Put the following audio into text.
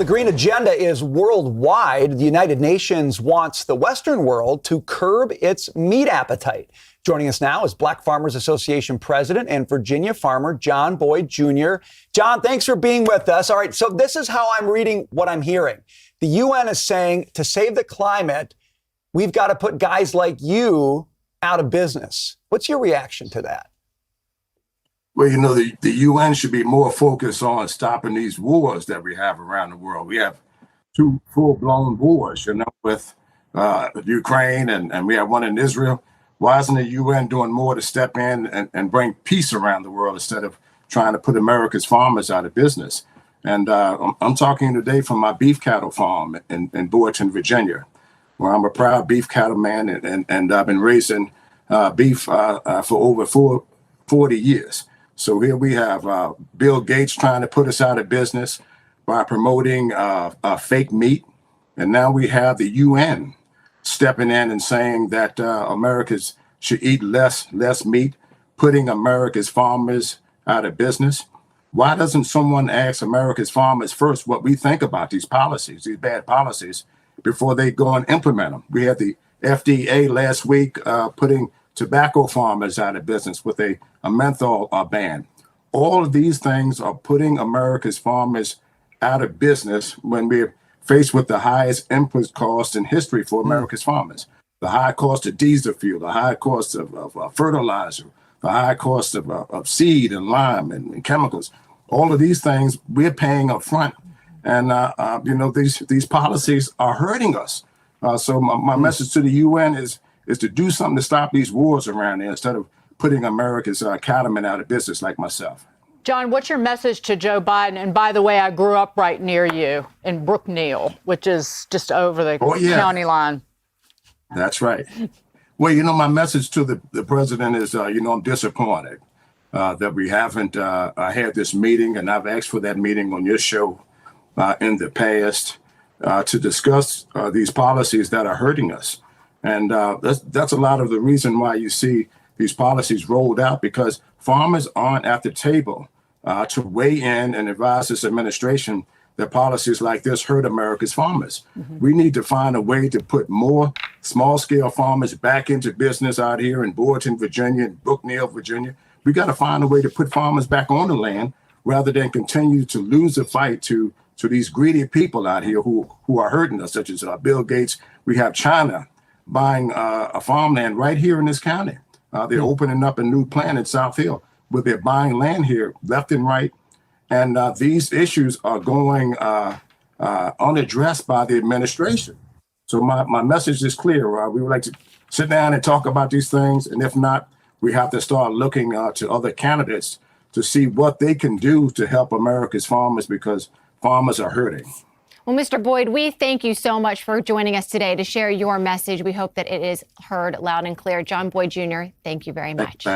The green agenda is worldwide. The United Nations wants the Western world to curb its meat appetite. Joining us now is Black Farmers Association President and Virginia farmer John Boyd Jr. John, thanks for being with us. All right, so this is how I'm reading what I'm hearing. The UN is saying to save the climate, we've got to put guys like you out of business. What's your reaction to that? Well, the UN should be more focused on stopping these wars that we have around the world. We have two full-blown wars, with Ukraine and we have one in Israel. Why isn't the UN doing more to step in and bring peace around the world instead of trying to put America's farmers out of business? And I'm talking today from my beef cattle farm in Boydton, Virginia, where I'm a proud beef cattle man, and I've been raising beef for over 40 years. So here we have Bill Gates trying to put us out of business by promoting fake meat. And now we have the UN stepping in and saying that Americans should eat less meat, putting America's farmers out of business. Why doesn't someone ask America's farmers first what we think about these policies, these bad policies, before they go and implement them? We had the FDA last week putting tobacco farmers out of business with a menthol ban. All of these things are putting America's farmers out of business when we're faced with the highest input cost in history for America's farmers. The high cost of diesel fuel, the high cost of fertilizer, the high cost of seed and lime and chemicals. All of these things we're paying up front. And, these policies are hurting us. So my message to the UN is to do something to stop these wars around there instead of putting America's cattlemen out of business like myself. John, what's your message to Joe Biden? And by the way, I grew up right near you in Brookneal, which is just over the county line. That's right. Well, my message to the president is, I'm disappointed that we haven't had this meeting. And I've asked for that meeting on your show in the past to discuss these policies that are hurting us. And that's a lot of the reason why you see these policies rolled out, because farmers aren't at the table to weigh in and advise this administration that policies like this hurt America's farmers. We need to find a way to put more small-scale farmers back into business out here in Boydton, Virginia, and Brookneal, Virginia. We got to find a way to put farmers back on the land rather than continue to lose the fight to these greedy people out here who are hurting us, such as Bill Gates. We have China buying a farmland right here in this county. They're opening up a new plant in South Hill where they're buying land here left and right. And these issues are going unaddressed by the administration. So my message is clear. We would like to sit down and talk about these things. And if not, we have to start looking to other candidates to see what they can do to help America's farmers, because farmers are hurting. Well, Mr. Boyd, we thank you so much for joining us today to share your message. We hope that it is heard loud and clear. John Boyd Jr., thank you very much.